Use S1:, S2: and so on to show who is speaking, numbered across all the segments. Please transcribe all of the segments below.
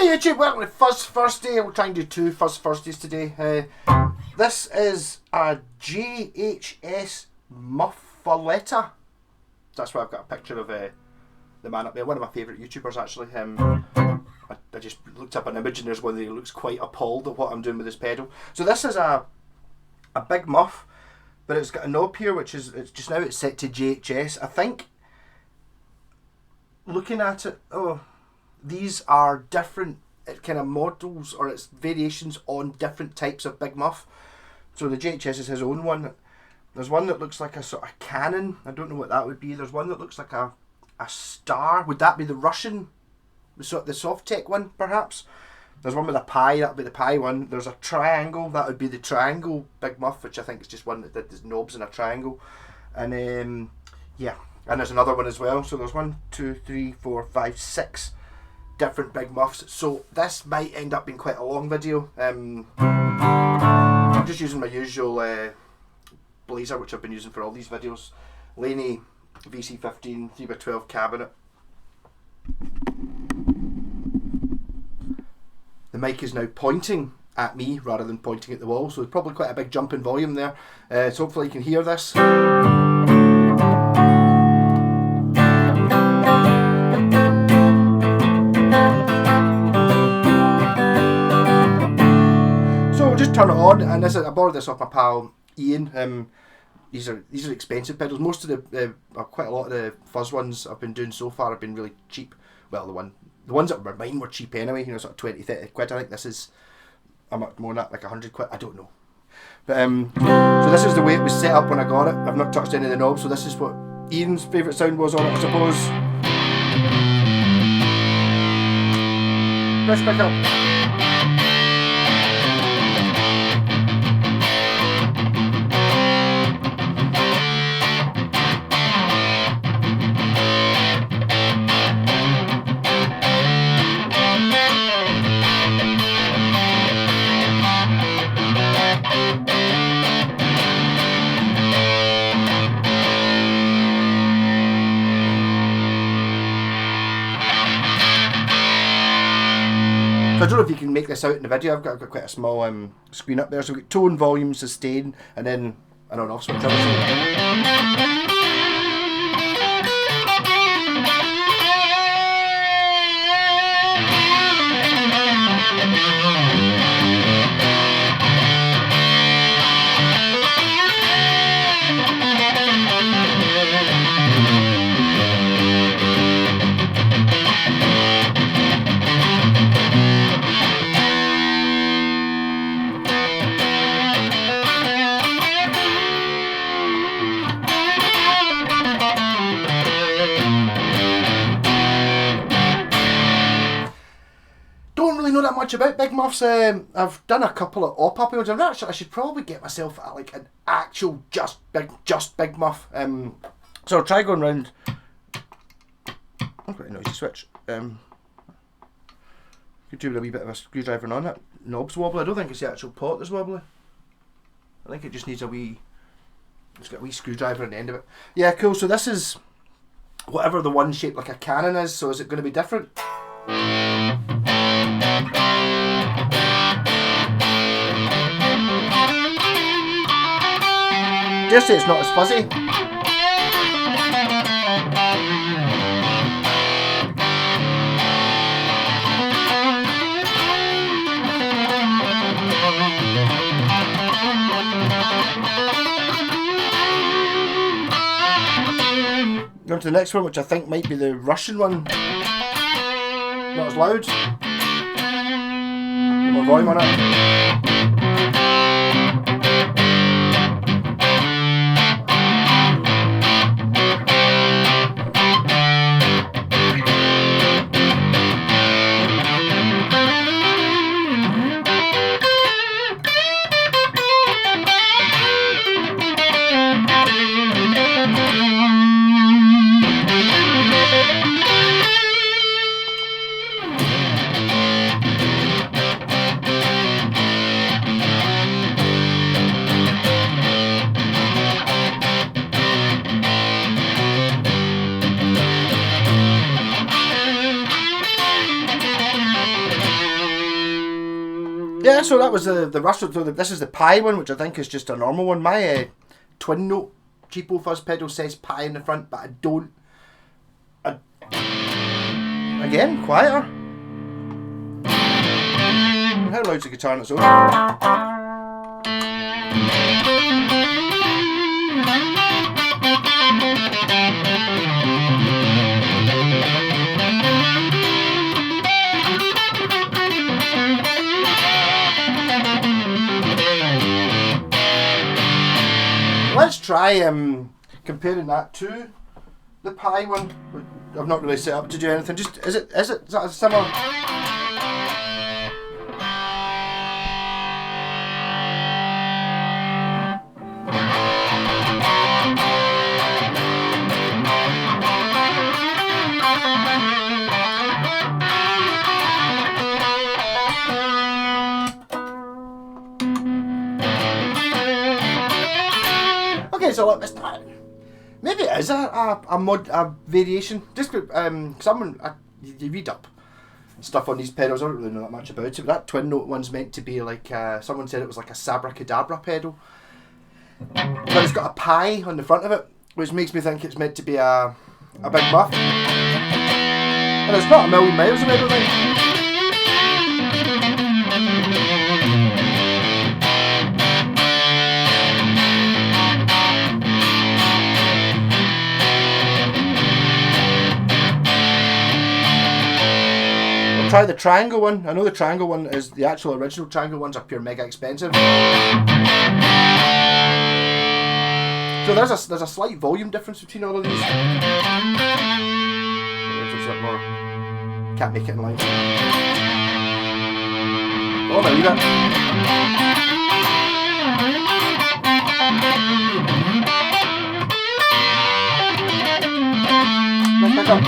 S1: YouTube, welcome to Fuzz Fursday. We'll try and do 2 Fuzz Fursdays today. This is a JHS muffeletta. That's why I've got a picture of the man up there. One of my favourite YouTubers actually. I just looked up an image and there's one that looks quite appalled at what I'm doing with this pedal. So this is a big muff, but it's got a knob here which is it's set to JHS. I think looking at it, these are different kind of models, or it's variations on different types of big muff. So the JHS is his own one. There's one that looks like a sort of cannon. I don't know what that would be. There's one that looks like a star. Would that be the Russian, the soft tech one perhaps? There's one with a pie. That would be the pie one. There's a triangle. That would be the triangle big muff, which I think is just one that did knobs in a triangle. And yeah, and there's another one as well. So there's 1, 2, 3, 4, 5, 6 different big muffs. So this might end up being quite a long video. I'm just using my usual blazer, which I've been using for all these videos. Laney VC15 3x12 cabinet. The mic is now pointing at me rather than pointing at the wall, so there's probably quite a big jump in volume there. So hopefully you can hear this. Turn it on, and this is, I borrowed this off my pal Ian. These are expensive pedals. Most of the quite a lot of the fuzz ones I've been doing so far have been really cheap. Well, the ones that were mine were cheap anyway. You know, sort of 20, 30 quid. I think this is much more than that, like 100 quid. I don't know. But so this is the way it was set up when I got it. I've not touched any of the knobs, so this is what Ian's favourite sound was on it, I suppose. Press back up. So I don't know if you can make this out in the video. I've got quite a small screen up there. So we've got tone, volume, sustain, and then an on-off switch. Know that much about big muffs. I've done a couple of op-up ones. I should probably get myself like an actual just big muff. So I'll try going round. I've got a noisy switch. Could do with a wee bit of a screwdriver on it. Knob's wobbly. I don't think it's the actual pot that's wobbly. I think it just needs a wee. It's got a wee screwdriver at the end of it. Yeah, cool. So this is whatever the one shaped like a cannon is. So is it going to be different? Dare say it's not as fuzzy. Going to the next one, which I think might be the Russian one. Not as loud. More volume on it. yeah, so that was the rustle. So this is the pie one, which I think is just a normal one. My twin note cheapo fuzz pedal says pie in the front, but I don't. Again, quieter. How loud's the guitar on its own? Let's try comparing that to the pie one. I've not really set up to do anything. Just is that a similar? Okay, so let's try. Maybe it is a variation. Just someone you read up stuff on these pedals. I don't really know that much about it. But that twin note one's meant to be like someone said it was like a Sabracadabra pedal, but it's got a pie on the front of it, which makes me think it's meant to be a big muff. And it's not a million miles away, I don't think. Try the triangle one. I know the triangle one is the actual original triangle ones are pure mega expensive. So there's a slight volume difference between all of these. Can't make it in line. Oh, there you go. Back up.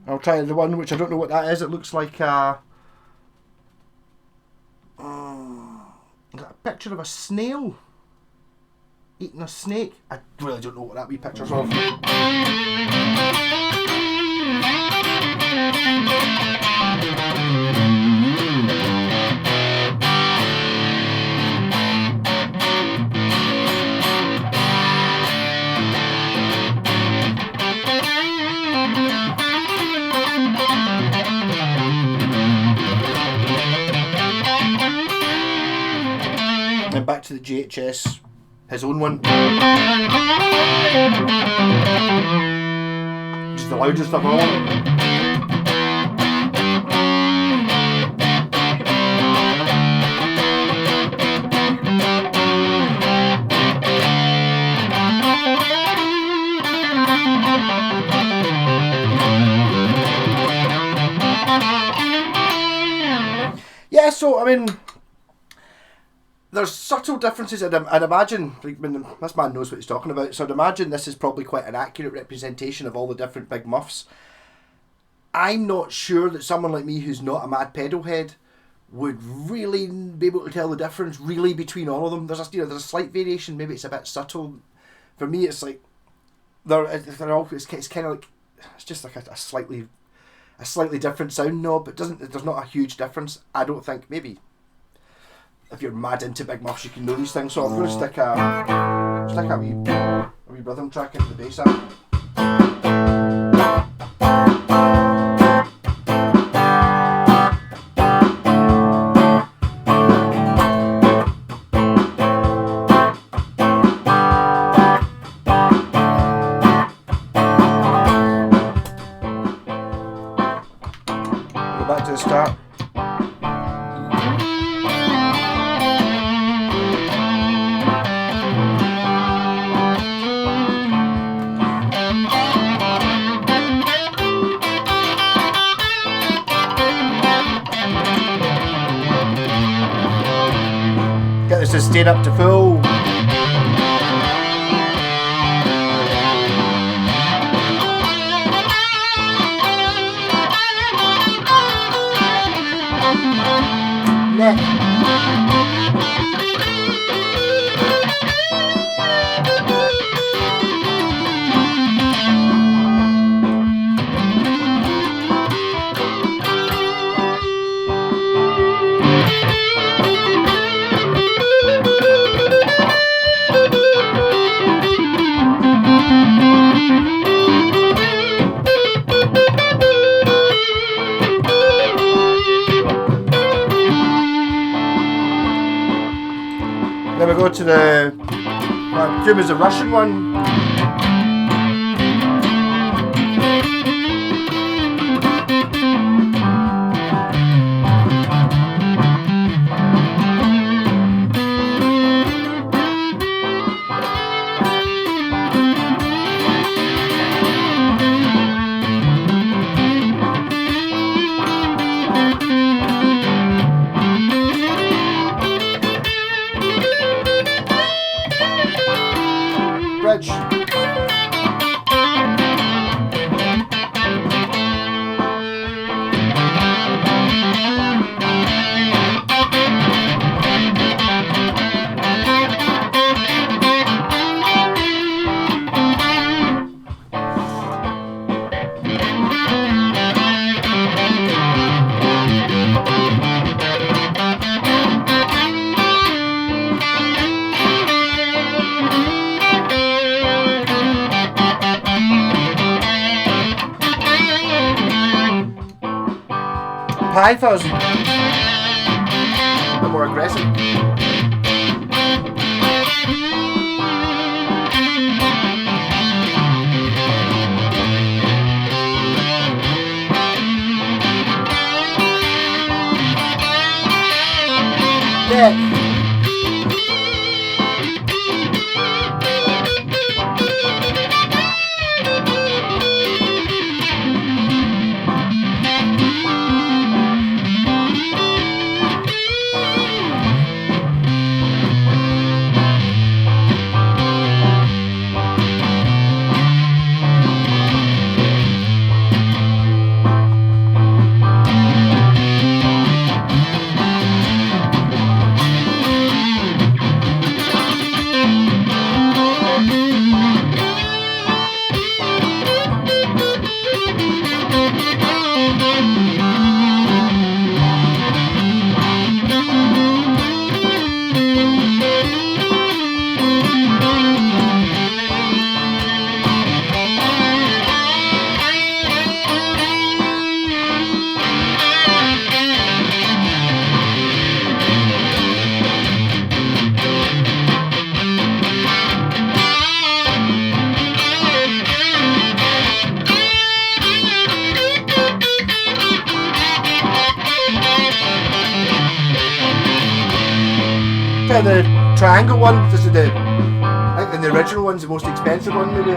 S1: I'll try the one which I don't know what that is. It looks like a picture of a snail eating a snake. I really don't know what that wee picture's of. And back to the JHS, his own one. Just the loudest of all. Yeah, so I mean, there's subtle differences. I'd imagine, like, this man knows what he's talking about, so I'd imagine this is probably quite an accurate representation of all the different big muffs. I'm not sure that someone like me who's not a mad pedal head would really be able to tell the difference really between all of them. There's there's a slight variation, maybe it's a bit subtle. For me, it's like they're all it's kind of like it's just like a slightly different sound knob. There's not a huge difference. I don't think. Maybe if you're mad into big muffs, you can know these things. So I'm going to stick a wee rhythm track into the bass amp. Go back to the start. Get this sustain up to full. costume is the Russian one. Bridge. Pie Fuzz. A bit more aggressive. Yeah. The triangle one, this is the, I think the original one's the most expensive one maybe.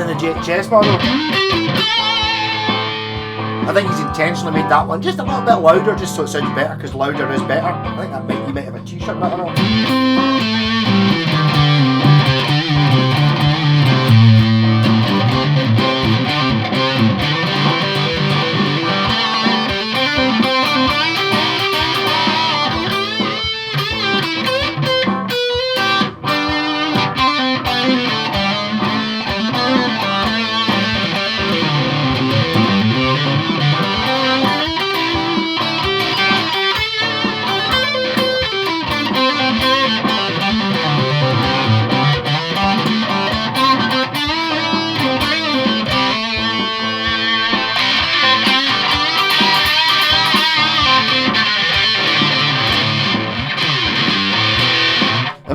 S1: The JHS model. I think he's intentionally made that one just a little bit louder, just so it sounds better, because louder is better. I think that you might have a t-shirt that or not.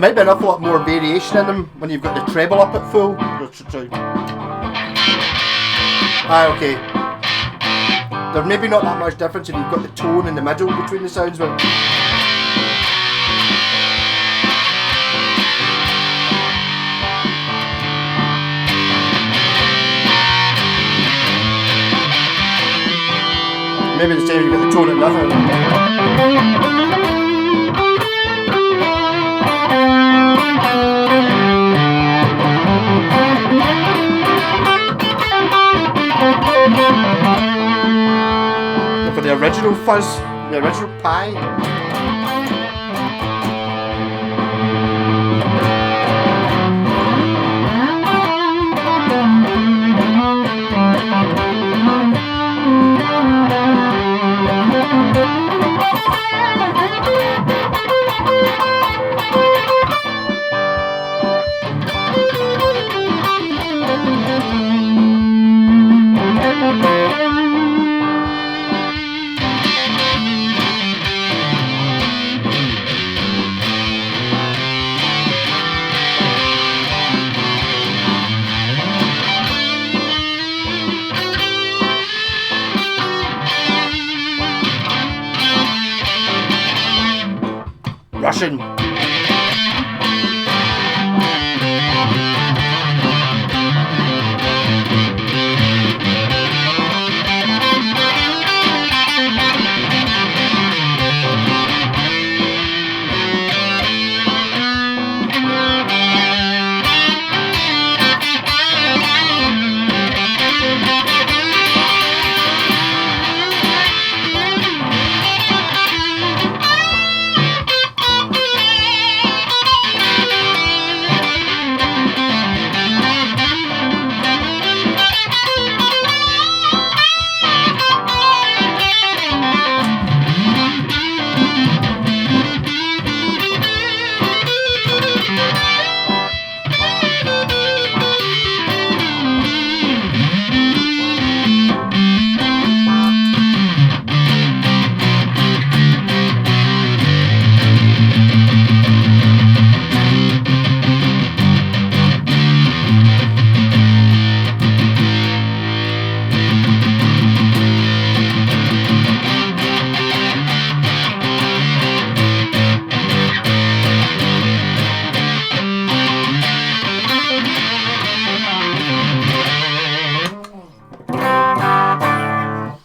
S1: might be an awful lot more variation in them when you've got the treble up at full. Okay. There's maybe not that much difference if you've got the tone in the middle between the sounds, but maybe the same, you've got the tone in nothing. For the original Fuzz, the original Pie. Russian.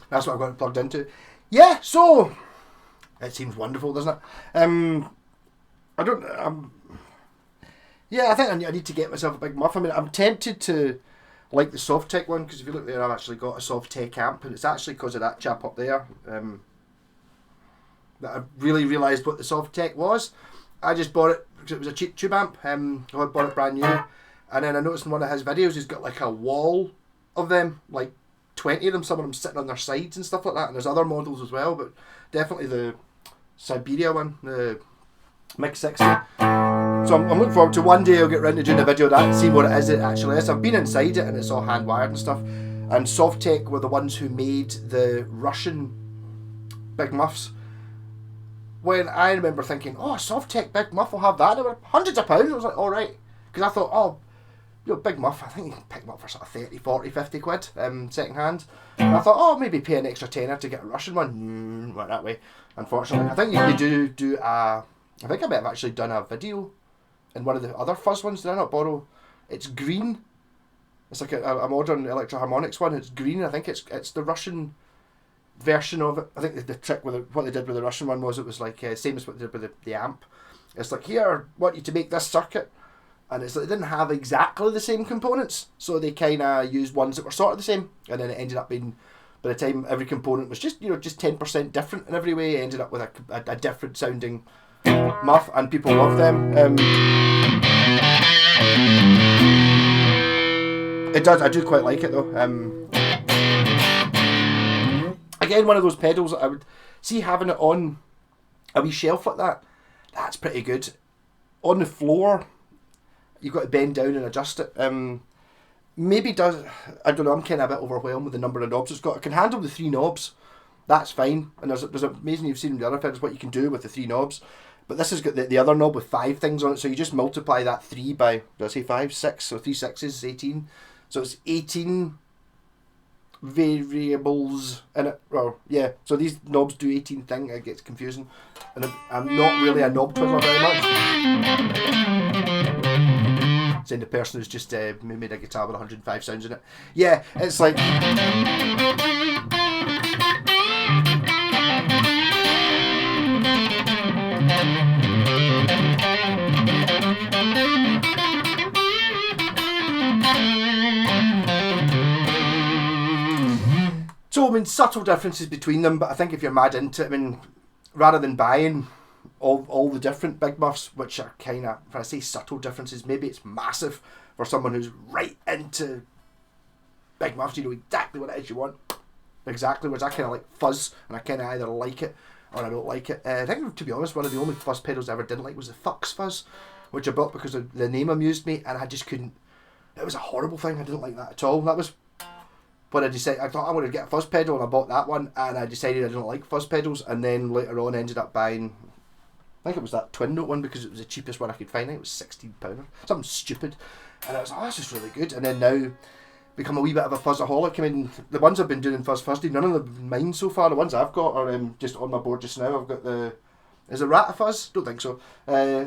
S1: That's what I've got it plugged into. Yeah, so it seems wonderful, doesn't it? Yeah, I think I need to get myself a big muff. I mean, I'm tempted to like the Softech one, because if you look there, I've actually got a Softech amp, and it's actually because of that chap up there that I really realised what the Softech was. I just bought it because it was a cheap tube amp. I bought it brand new, and then I noticed in one of his videos he's got like a wall of them, like 20 of them, some of them sitting on their sides and stuff like that, and there's other models as well, but definitely the Siberia one, the Mix 60. So I'm looking forward to one day I'll get round to doing a video of that and see what it is it actually is. I've been inside it and it's all hand wired and stuff, and Softech were the ones who made the Russian big muffs. When I remember thinking, oh, Softech big muff will have that, they were hundreds of pounds. I was like, alright, because I thought, oh, you know, big muff, I think you can pick them up for sort of 30, 40, 50 quid second hand. And I thought, oh, maybe pay an extra tenner to get a Russian one. Went that way, unfortunately. I think you do I think I might have actually done a video in one of the other Fuzz ones. Did I not borrow? It's green. It's like a modern electro-harmonics one. It's green. I think it's the Russian version of it. I think the trick with what they did with the Russian one was it was like same as what they did with the amp. It's like, here, I want you to make this circuit. And it's like they didn't have exactly the same components, so they kind of used ones that were sort of the same, and then it ended up being, by the time every component was just 10% different in every way, it ended up with a different sounding muff, and people love them. It does. I do quite like it though. Again, one of those pedals that I would see having it on a wee shelf like that. That's pretty good. On the floor, you've got to bend down and adjust it. Maybe does, I don't know, I'm kind of a bit overwhelmed with the number of knobs it's got. It can handle the 3 knobs, that's fine. And there's amazing, you've seen in the other pedals what you can do with the 3 knobs. But this has got the other knob with 5 things on it, so you just multiply that 3 by, did I say 5? 6, so 3 6s is 18. So it's 18 variables in it. Well, yeah, so these knobs do 18 things, it gets confusing. And I'm not really a knob twiddler very much. Saying the person who's just made a guitar with 105 sounds in it. Yeah, it's like... So, I mean, subtle differences between them, but I think if you're mad into it, I mean, rather than buying all the different big muffs, which are kind of, if I say subtle differences, maybe it's massive for someone who's right into big muffs. You know exactly what it is you want. Exactly, whereas I kind of like fuzz, and I kind of either like it or I don't like it. I think, to be honest, one of the only fuzz pedals I ever didn't like was the Fuzz Fuzz, which I bought because the name amused me, and I just couldn't. It was a horrible thing. I didn't like that at all. That was when I decided, I thought I wanted to get a fuzz pedal, and I bought that one, and I decided I didn't like fuzz pedals, and then later on ended up buying, I think it was that twin note one because it was the cheapest one I could find. I think it was £16, something stupid, and I was like, oh, this is really good. And then now become a wee bit of a fuzzaholic. I mean, the ones I've been doing in Fuzz Fursday, none of them mine so far. The ones I've got are just on my board just now. I've got the, is it Rat Fuzz? Don't think so.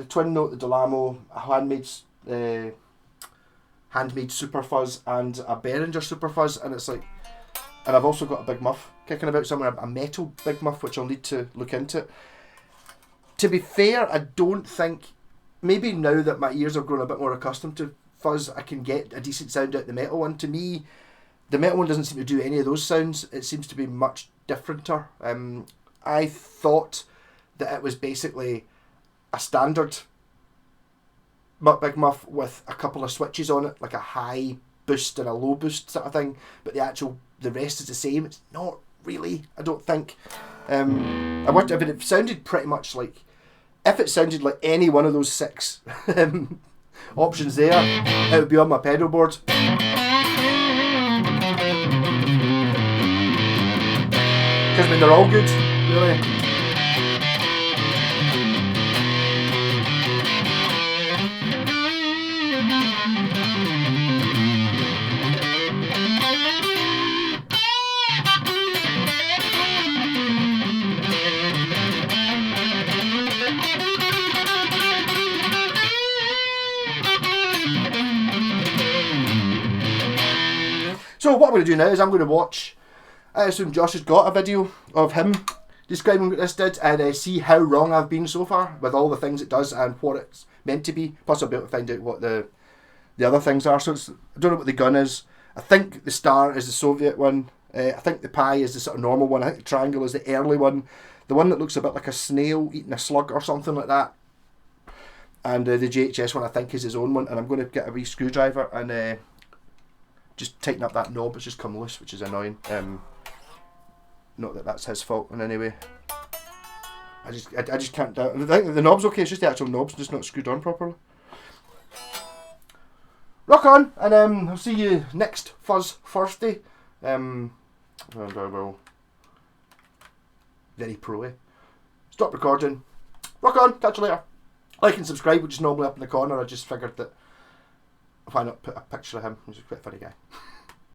S1: Twin note, the Delamo, a handmade Super Fuzz, and a Behringer Super Fuzz, and it's like, and I've also got a big muff kicking about somewhere, a metal big muff, which I'll need to look into. To be fair, I don't think, maybe now that my ears have grown a bit more accustomed to fuzz, I can get a decent sound out the metal one. To me, the metal one doesn't seem to do any of those sounds. It seems to be much differenter. I thought that it was basically a standard big muff with a couple of switches on it, like a high boost and a low boost sort of thing, but the rest is the same. It's not really, I don't think. I wonder if it sounded pretty much like, if it sounded like any one of those 6 options there, it would be on my pedal board. Because I mean, they're all good, really. So what I'm going to do now is I'm going to watch, I assume Josh has got a video of him describing what this did, and see how wrong I've been so far with all the things it does and what it's meant to be. Plus I'll be able to find out what the other things are. So I don't know what the gun is. I think the star is the Soviet one. I think the pie is the sort of normal one. I think the triangle is the early one. The one that looks a bit like a snail eating a slug or something like that. And the JHS one I think is his own one. And I'm going to get a wee screwdriver and just tighten up that knob. It's just come loose, which is annoying. Not that that's his fault in any way. I just can't. I think the knob's okay. It's just the actual knob's just not screwed on properly. Rock on, and I'll see you next Fuzz Fursday. And I will very pro-y. Stop recording. Rock on. Catch you later. Like and subscribe, which is normally up in the corner. I just figured that why not put a picture of him? He's a quite funny guy.